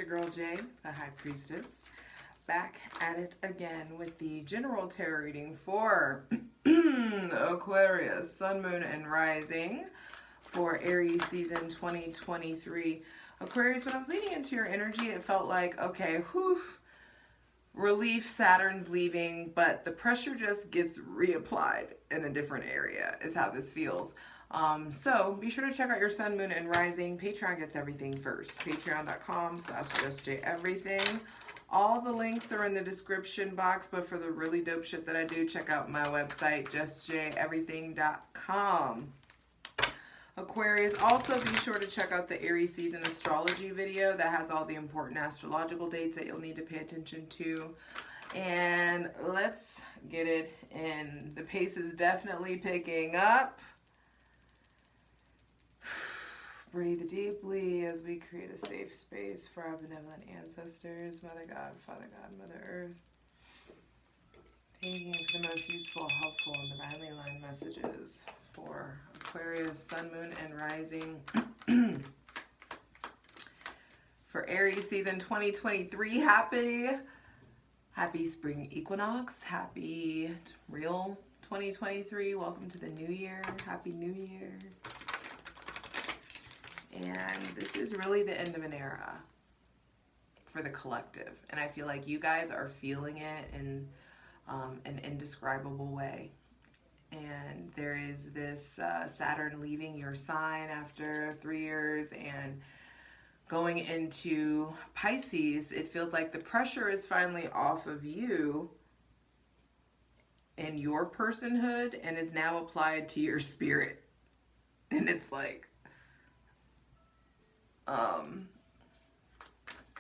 your girl Jay, the High Priestess, back at it again with the general tarot reading for Aquarius, Sun, Moon, and Rising for Aries season 2023. Aquarius, when I was leading into your energy, it felt like, okay, whew, relief, Saturn's leaving, but the pressure just gets reapplied in a different area is how this feels. So be sure to check out your Sun, Moon, and Rising. Patreon gets everything first. Patreon.com/justjeverything. All the links are in the description box, but for the really dope shit that I do, check out my website, justjeverything.com. Aquarius, also be sure to check out the Aries season astrology video that has all the important astrological dates that you'll need to pay attention to. And let's get it in. The pace is definitely picking up. Breathe deeply as we create a safe space for our benevolent ancestors, Mother God, Father God, Mother Earth. Thanking you for the most useful, helpful, and divinely aligned messages for Aquarius, Sun, Moon, and Rising. For Aries season 2023, happy spring equinox, happy real 2023. Welcome to the new year. Happy New Year. And this is really the end of an era for the collective. And I feel like you guys are feeling it in an indescribable way. And there is this Saturn leaving your sign after 3 years and going into Pisces. It feels like the pressure is finally off of you and your personhood and is now applied to your spirit. And it's like,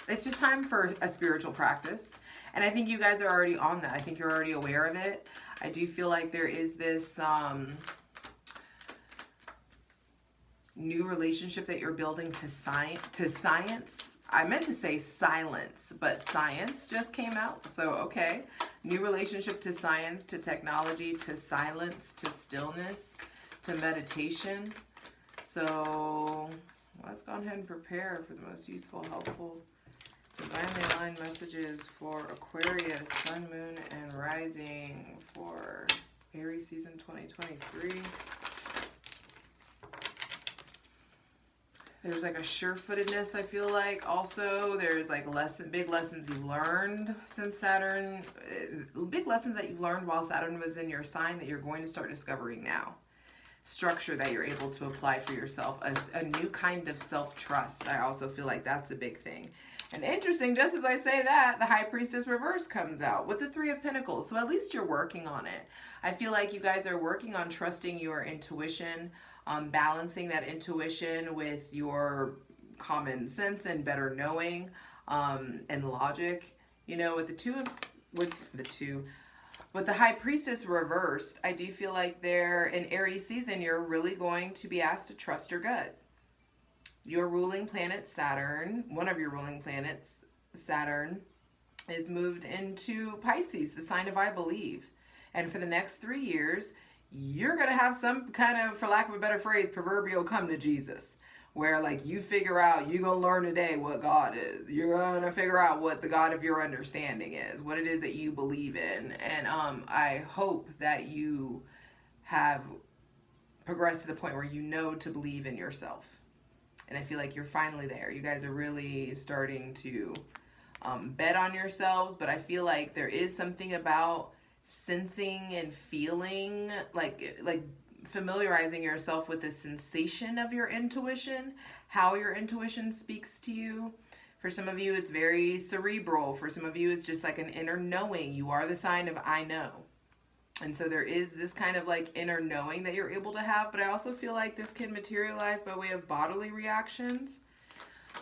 it's just time for a spiritual practice. And I think you guys are already on that. I think you're already aware of it. I do feel like there is this new relationship that you're building to science. I meant to say silence, but science just came out. So, okay. New relationship to science, to technology, to silence, to stillness, to meditation. So let's go ahead and prepare for the most useful, helpful, divinely aligned messages for Aquarius, Sun, Moon, and Rising for Aries season 2023. There's like a sure-footedness, I feel like. Also, there's like big lessons you've learned since Saturn, big lessons that you've learned while Saturn was in your sign that you're going to start discovering now. Structure that you're able to apply for yourself, a new kind of self-trust. I also feel like that's a big thing. And interesting, just as I say that, the High Priestess reverse comes out with the Three of Pentacles. So at least you're working on it. I feel like you guys are working on trusting your intuition, balancing that intuition with your common sense and better knowing and logic. You know, with the High Priestess reversed, I do feel like there in Aries season, you're really going to be asked to trust your gut. Your ruling planet Saturn, one of your ruling planets, Saturn, is moved into Pisces, the sign of I believe. And for the next 3 years, you're going to have some kind of, for lack of a better phrase, proverbial come to Jesus. Where like you figure out, you're going to learn today what God is. You're going to figure out what the God of your understanding is, what it is that you believe in. And I hope that you have progressed to the point where you know to believe in yourself. And I feel like you're finally there. You guys are really starting to bet on yourselves. But I feel like there is something about sensing and feeling, like familiarizing yourself with the sensation of your intuition, how your intuition speaks to you. For some of you, it's very cerebral. For some of you, it's just like an inner knowing. You are the sign of I know. And so there is this kind of like inner knowing that you're able to have, but I also feel like this can materialize by way of bodily reactions.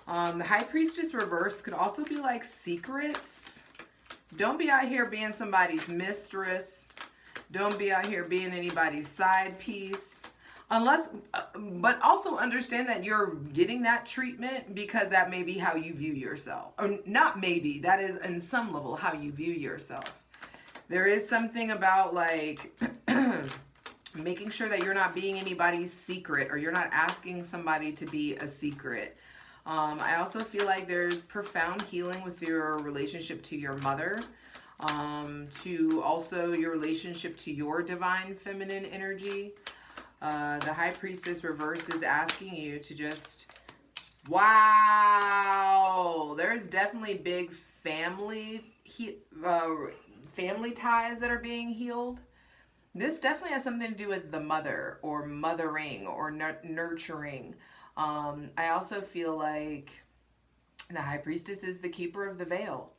The High Priestess reverse could also be like secrets. Don't be out here being somebody's mistress. Don't be out here being anybody's side piece. But also understand that you're getting that treatment because that may be how you view yourself. Or not maybe, that is in some level how you view yourself. There is something about like making sure that you're not being anybody's secret or you're not asking somebody to be a secret. I also feel like there's profound healing with your relationship to your mother, to also your relationship to your divine feminine energy. The High Priestess reverse is asking you to just, wow, there's definitely big family family ties that are being healed. This definitely has something to do with the mother or mothering or nurturing. I also feel like the High Priestess is the keeper of the veil.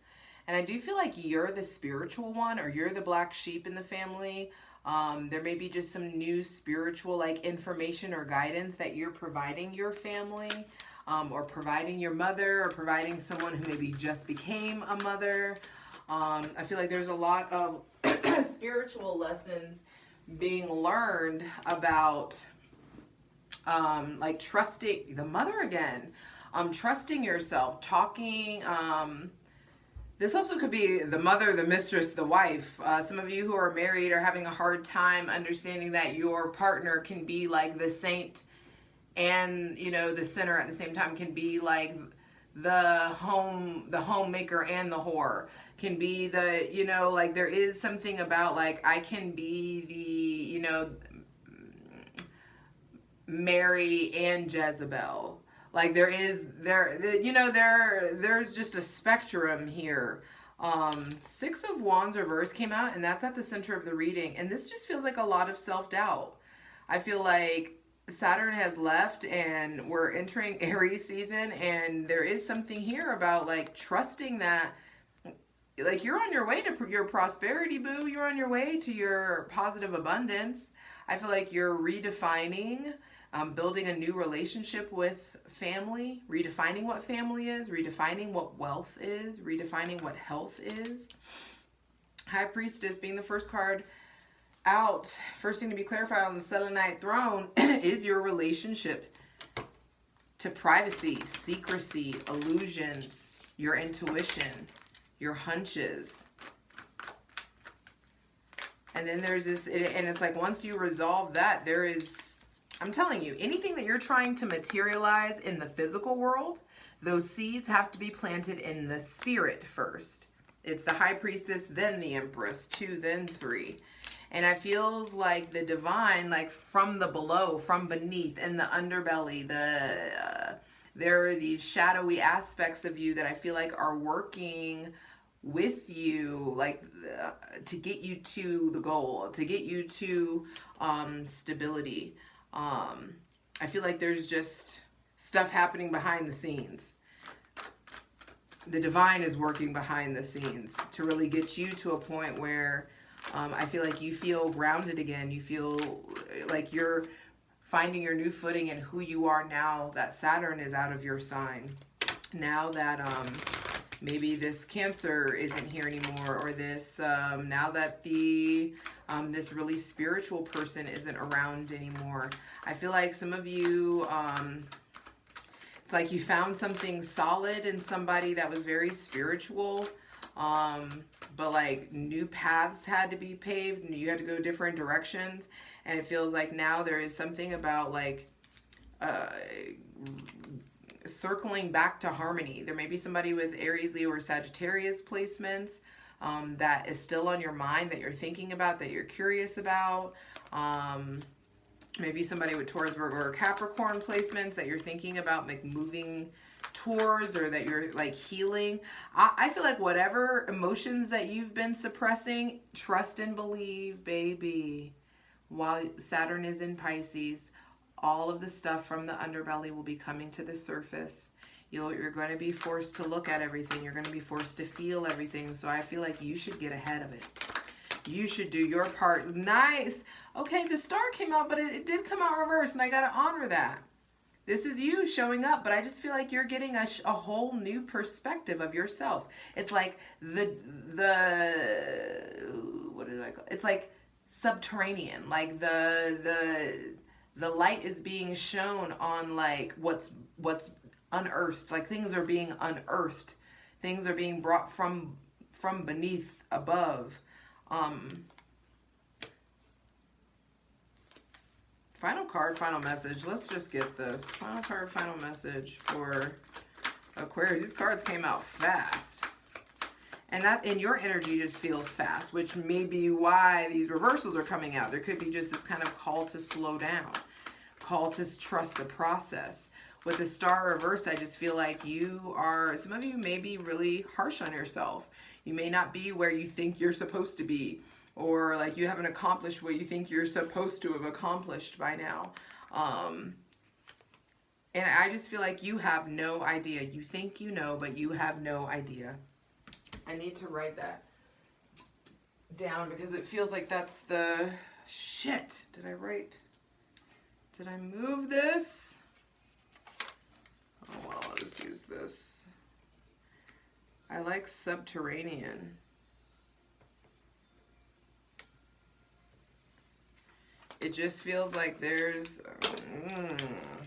And I do feel like you're the spiritual one, or you're the black sheep in the family. There may be just some new spiritual like information or guidance that you're providing your family, or providing your mother, or providing someone who maybe just became a mother. I feel like there's a lot of spiritual lessons being learned about like trusting the mother again, trusting yourself, talking. This also could be the mother, the mistress, the wife. Some of you who are married are having a hard time understanding that your partner can be like the saint and, you know, the sinner at the same time, can be like the homemaker and the whore, can be the, you know, like there is something about like I can be the, you know, Mary and Jezebel. Like there's just a spectrum here. Six of Wands reverse came out, and that's at the center of the reading. And this just feels like a lot of self-doubt. I feel like Saturn has left and we're entering Aries season, and there is something here about like trusting that like you're on your way to your prosperity, boo. You're on your way to your positive abundance. I feel like you're redefining, building a new relationship with family, redefining what family is, redefining what wealth is, redefining what health is. High Priestess being the first card out. First thing to be clarified on the Selenite throne is your relationship to privacy, secrecy, illusions, your intuition, your hunches. And then there's this, and it's like once you resolve that, there is, I'm telling you, anything that you're trying to materialize in the physical world, those seeds have to be planted in the spirit first. It's the High Priestess, then the Empress, 2, then 3. And it feels like the divine, like from the below, from beneath, in the underbelly, there are these shadowy aspects of you that I feel like are working with you, like to get you to the goal, to get you to stability. I feel like there's just stuff happening behind the scenes. The divine is working behind the scenes to really get you to a point where I feel like you feel grounded again. You feel like you're finding your new footing in who you are now that Saturn is out of your sign. Now that maybe this Cancer isn't here anymore, or this now that the this really spiritual person isn't around anymore. I feel like some of you, it's like you found something solid in somebody that was very spiritual, but like new paths had to be paved and you had to go different directions. And it feels like now there is something about like circling back to harmony. There may be somebody with Aries, Leo, or Sagittarius placements that is still on your mind, that you're thinking about, that you're curious about. Maybe somebody with Taurus, Virgo, or Capricorn placements that you're thinking about like moving towards, or that you're like healing. I feel like whatever emotions that you've been suppressing, trust and believe, baby. While Saturn is in Pisces, all of the stuff from the underbelly will be coming to the surface. You're going to be forced to look at everything. You're going to be forced to feel everything. So I feel like you should get ahead of it. You should do your part. Nice. Okay, the star came out, but it did come out reversed, and I got to honor that. This is you showing up, but I just feel like you're getting a whole new perspective of yourself. It's like what do I call it? It's like subterranean. Like the light is being shown on like what's unearthed. Like things are being unearthed. Things are being brought from beneath, above. Final card, final message. Let's just get this. Final card, final message for Aquarius. These cards came out fast. And your energy just feels fast, which may be why these reversals are coming out. There could be just this kind of call to slow down, call to trust the process. With the Star reverse, I just feel like some of you may be really harsh on yourself. You may not be where you think you're supposed to be, or like you haven't accomplished what you think you're supposed to have accomplished by now. And I just feel like you have no idea. You think you know, but you have no idea. I need to write that down because it feels like that's the shit. Did I move this? Oh, well, I'll just use this. I like Subterranean. It just feels like there's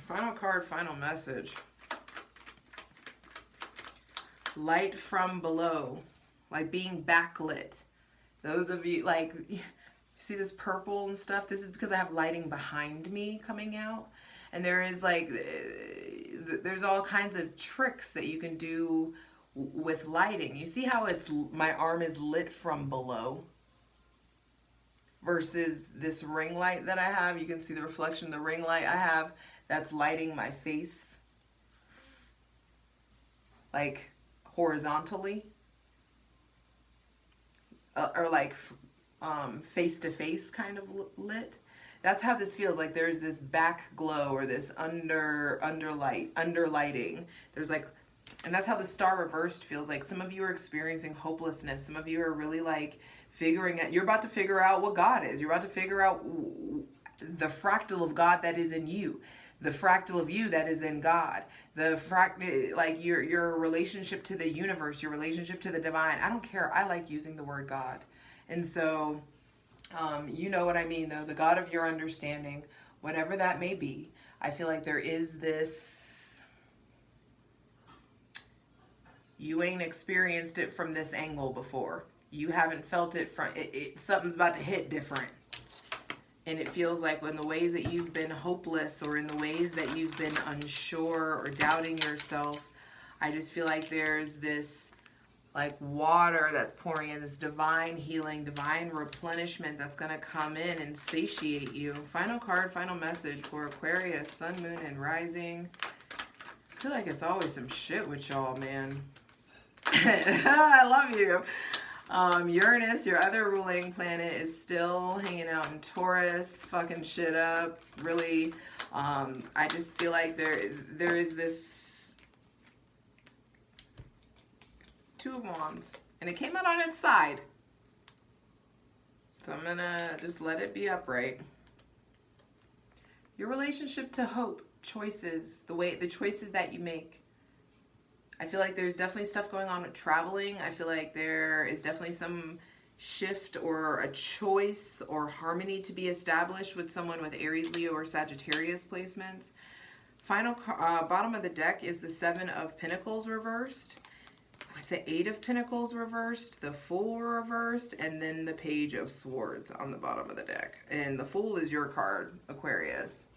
final card, final message. Light from below, like being backlit. Those of you, like, you see this purple and stuff? This is because I have lighting behind me coming out. And there is like, there's all kinds of tricks that you can do with lighting. You see how my arm is lit from below versus this ring light that I have. You can see the reflection of the ring light I have that's lighting my face like horizontally, or like face to face kind of lit. That's how this feels. Like there's this back glow or this underlighting. There's like, and that's how the Star reversed feels like. Some of you are experiencing hopelessness. Some of you are really like figuring out, you're about to figure out what God is. You're about to figure out the fractal of God that is in you. The fractal of you that is in God. The like your relationship to the universe, your relationship to the divine. I don't care. I like using the word God. And so, you know what I mean though, the God of your understanding, whatever that may be. I feel like there is this, you ain't experienced it from this angle before. You haven't felt it from, something's about to hit different. And it feels like in the ways that you've been hopeless or in the ways that you've been unsure or doubting yourself, I just feel like there's this like water that's pouring in, this divine healing, divine replenishment that's going to come in and satiate you. Final card, final message for Aquarius, Sun, Moon, and Rising. I feel like it's always some shit with y'all, man. I love you. Uranus, your other ruling planet, is still hanging out in Taurus, fucking shit up. Really, I just feel like there is this Two of Wands, and it came out on its side. So I'm gonna just let it be upright. Your relationship to hope, choices, the choices that you make. I feel like there's definitely stuff going on with traveling. I feel like there is definitely some shift or a choice or harmony to be established with someone with Aries, Leo, or Sagittarius placements. Final bottom of the deck is the Seven of Pentacles reversed, with the Eight of Pentacles reversed, the Fool reversed, and then the Page of Swords on the bottom of the deck. And the Fool is your card, Aquarius.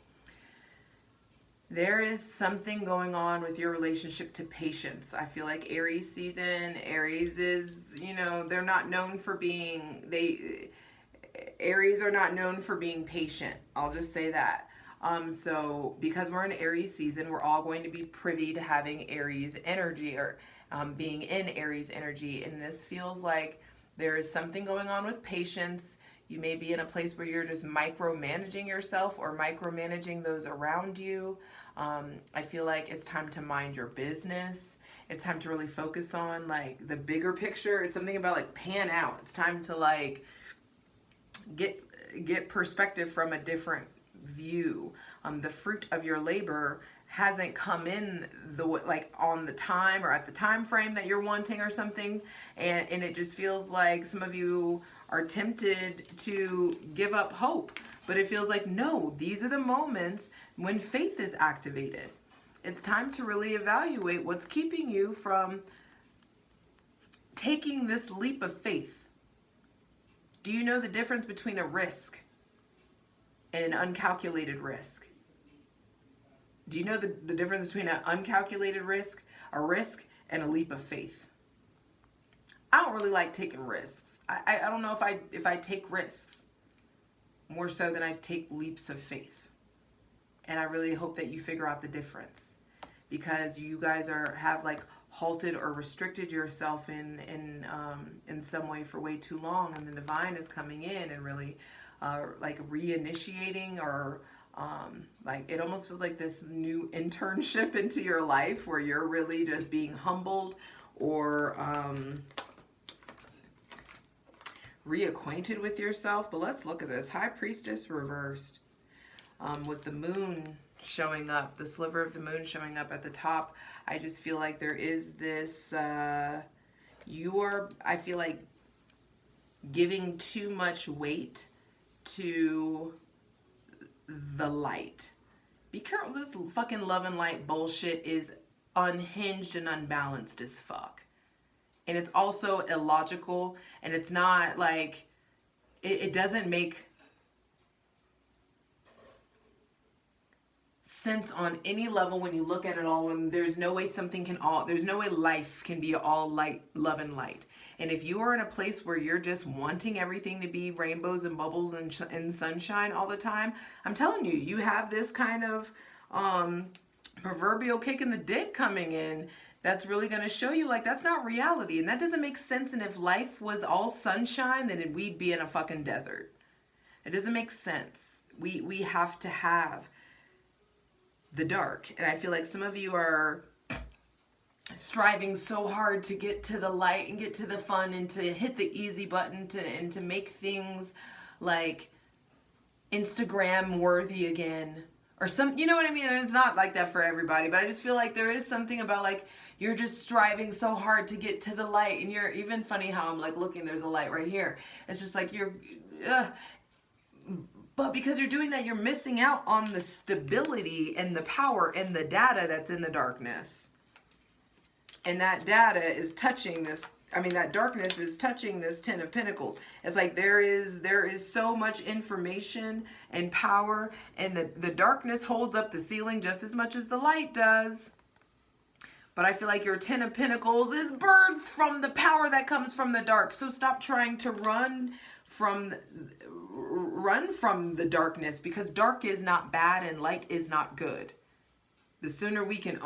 There is something going on with your relationship to patience. I feel like Aries season, Aries is, you know, they're not known for being, Aries are not known for being patient. I'll just say that. So because we're in Aries season, we're all going to be privy to having Aries energy or being in Aries energy. And this feels like there is something going on with patience. You may be in a place where you're just micromanaging yourself or micromanaging those around you. I feel like it's time to mind your business. It's time to really focus on like the bigger picture. It's something about like pan out. It's time to like get perspective from a different view. The fruit of your labor hasn't come in like on the time or at the time frame that you're wanting or something, and it just feels like some of you are tempted to give up hope, but it feels like no, these are the moments when faith is activated. It's time to really evaluate what's keeping you from taking this leap of faith. Do you know the difference between a risk and an uncalculated risk. Do you know the difference between an uncalculated risk, a risk, and a leap of faith? I don't really like taking risks. I don't know if I take risks more so than I take leaps of faith. And I really hope that you figure out the difference, because you guys have like halted or restricted yourself in some way for way too long, and the divine is coming in and really like reinitiating, or like it almost feels like this new internship into your life where you're really just being humbled or reacquainted with yourself. But let's look at this. High Priestess reversed, with the moon showing up, the sliver of the moon showing up at the top. I just feel like there is this, I feel like, giving too much weight to the light. Be careful, this fucking love and light bullshit is unhinged and unbalanced as fuck. And it's also illogical, and it's not like, it doesn't make sense on any level when you look at it all, and there's no way there's no way life can be all light, love and light. And if you are in a place where you're just wanting everything to be rainbows and bubbles and sunshine all the time, I'm telling you, you have this kind of proverbial kick in the dick coming in that's really going to show you like that's not reality, and that doesn't make sense. And if life was all sunshine, then we'd be in a fucking desert. It doesn't make sense. We have to have the dark. And I feel like some of you are striving so hard to get to the light and get to the fun and to hit the easy button and to make things like Instagram worthy again, or some, you know what I mean? And it's not like that for everybody, but I just feel like there is something about like you're just striving so hard to get to the light, and you're even funny how I'm like looking, there's a light right here. It's just like you're but because you're doing that, you're missing out on the stability and the power and the data that's in the darkness. And that data is touching this, that darkness is touching this Ten of Pentacles. It's like there is so much information and power, and the darkness holds up the ceiling just as much as the light does. But I feel like your Ten of Pentacles is birthed from the power that comes from the dark. So stop trying to run from the darkness, because dark is not bad and light is not good. The sooner we can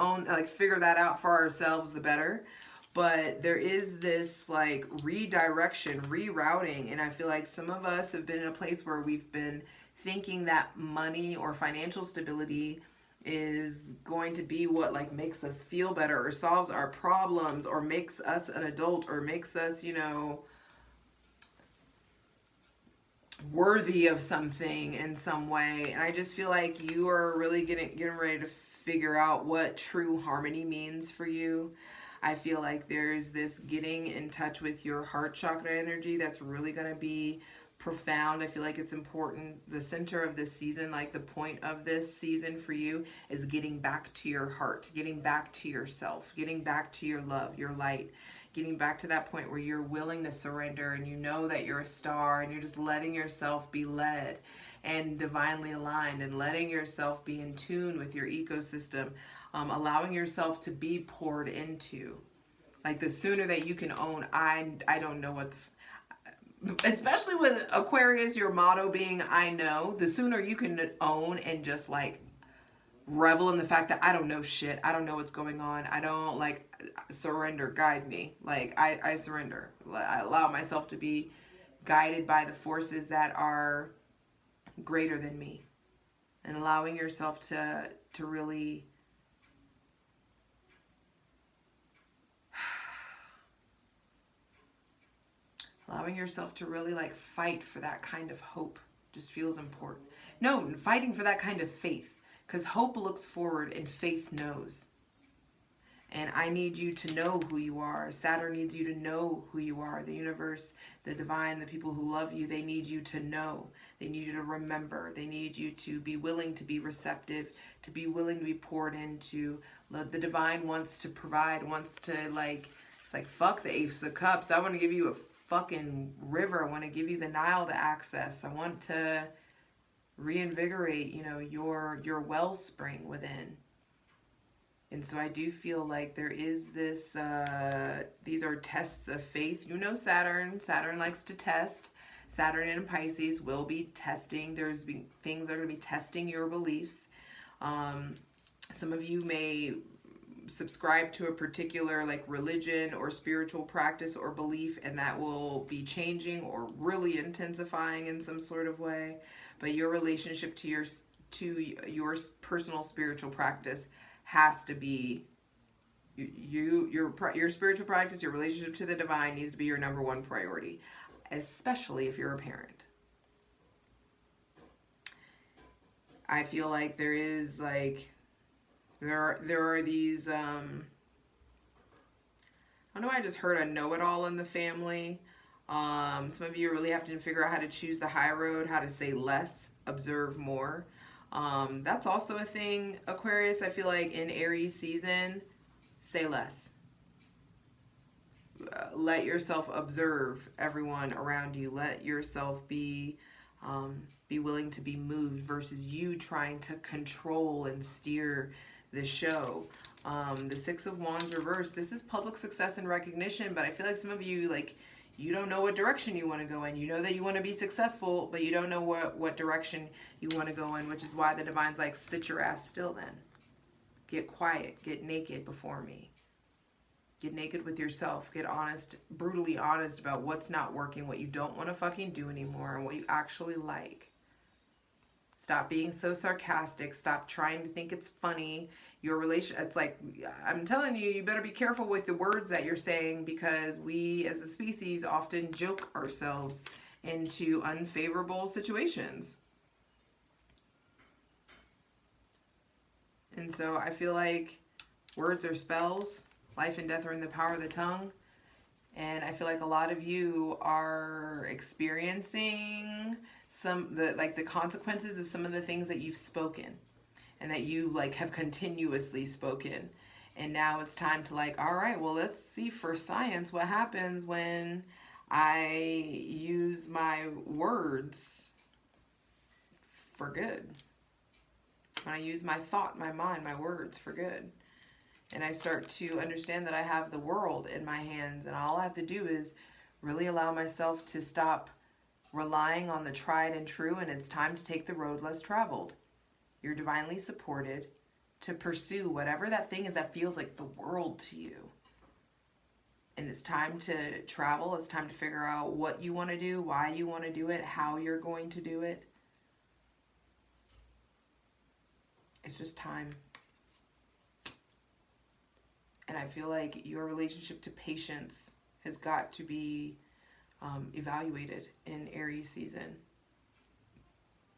figure that out for ourselves, the better. But there is this like redirection, rerouting, and I feel like some of us have been in a place where we've been thinking that money or financial stability is going to be what like makes us feel better or solves our problems or makes us an adult or makes us, worthy of something in some way. And I just feel like you are really getting ready to figure out what true harmony means for you. I feel like there's this getting in touch with your heart chakra energy that's really going to be profound. I feel like it's important. The center of this season, like the point of this season for you, is getting back to your heart, getting back to yourself, getting back to your love, your light, getting back to that point where you're willing to surrender and you know that you're a star and you're just letting yourself be led and divinely aligned and letting yourself be in tune with your ecosystem, allowing yourself to be poured into. Like the sooner that you can own, I don't know what, especially with Aquarius, your motto being I know, the sooner you can own and just like revel in the fact that I don't know shit, I don't know what's going on, I don't surrender, guide me. Like I surrender. I allow myself to be guided by the forces that are greater than me, and allowing yourself to really like fight for that kind of hope just feels important. No, fighting for that kind of faith, because hope looks forward and faith knows. And I need you to know who you are. Saturn needs you to know who you are. The universe, the divine, the people who love you, they need you to know. They need you to remember. They need you to be willing to be receptive, to be willing to be poured into. The divine wants to provide, wants to it's like fuck the Ace of Cups. I want to give you a fucking river. I want to give you the Nile to access. I want to reinvigorate, you know, your wellspring within. And so I do feel like there is this, these are tests of faith. You know, Saturn likes to test. Saturn in Pisces will be testing. There's things that are going to be testing your beliefs. Some of you may subscribe to a particular like religion or spiritual practice or belief, and that will be changing or really intensifying in some sort of way. But your relationship to your personal spiritual practice has to be your spiritual practice. Your relationship to the divine needs to be your number one priority, especially if you're a parent. I feel like there is like there are these I don't know, I just heard a know-it-all in the family. Some of you really have to figure out how to choose the high road, how to say less, observe more. That's also a thing, Aquarius. I feel like in Aries season, say less. Let yourself observe everyone around you. Let yourself be willing to be moved versus you trying to control and steer the show. The Six of Wands reversed. This is public success and recognition, but I feel like some of you, like, you don't know what direction you want to go in. You know that you want to be successful, but you don't know what direction you want to go in, which is why the divine's like, sit your ass still then. Get quiet. Get naked before me. Get naked with yourself. Get honest, brutally honest about what's not working, what you don't want to fucking do anymore, and what you actually like. Stop being so sarcastic. Stop trying to think it's funny. Your relation, it's like, I'm telling you, you better be careful with the words that you're saying, because we as a species often joke ourselves into unfavorable situations. And so I feel like words are spells. Life and death are in the power of the tongue. And I feel like a lot of you are experiencing the consequences of some of the things that you've spoken and that you like have continuously spoken. And now it's time to like, all right, well, let's see for science what happens when I use my words for good. When I use my thought, my mind, my words for good. And I start to understand that I have the world in my hands, and all I have to do is really allow myself to stop relying on the tried and true, and it's time to take the road less traveled. You're divinely supported to pursue whatever that thing is that feels like the world to you. And it's time to travel. It's time to figure out what you want to do, why you want to do it, how you're going to do it. It's just time. And I feel like your relationship to patience has got to be evaluated in Aries season.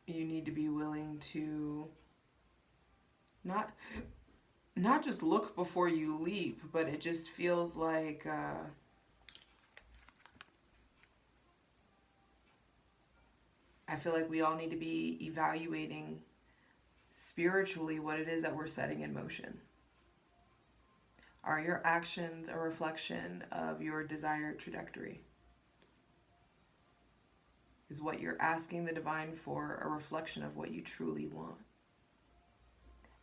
You need to be willing to not just look before you leap, but it just feels like I feel like we all need to be evaluating spiritually what it is that we're setting in motion. Are your actions a reflection of your desired trajectory? Is what you're asking the divine for a reflection of what you truly want?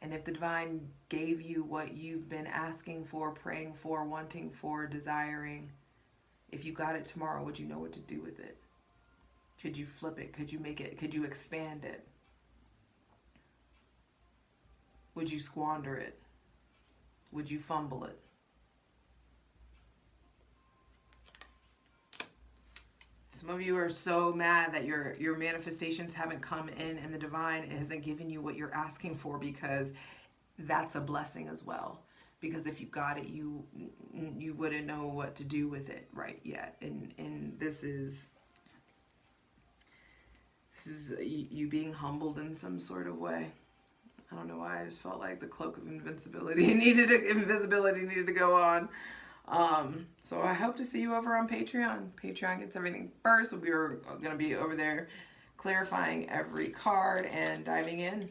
And if the divine gave you what you've been asking for, praying for, wanting for, desiring, if you got it tomorrow, would you know what to do with it? Could you flip it? Could you make it? Could you expand it? Would you squander it? Would you fumble it? Some of you are so mad that your manifestations haven't come in and the divine hasn't given you what you're asking for, because that's a blessing as well. Because if you got it, you wouldn't know what to do with it right yet. And this is you being humbled in some sort of way. I don't know why, I just felt like the cloak of invisibility needed to go on. So I hope to see you over on Patreon. Patreon gets everything first. We're going to be over there clarifying every card and diving in.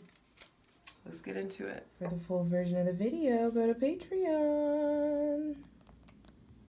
Let's get into it. For the full version of the video, go to Patreon.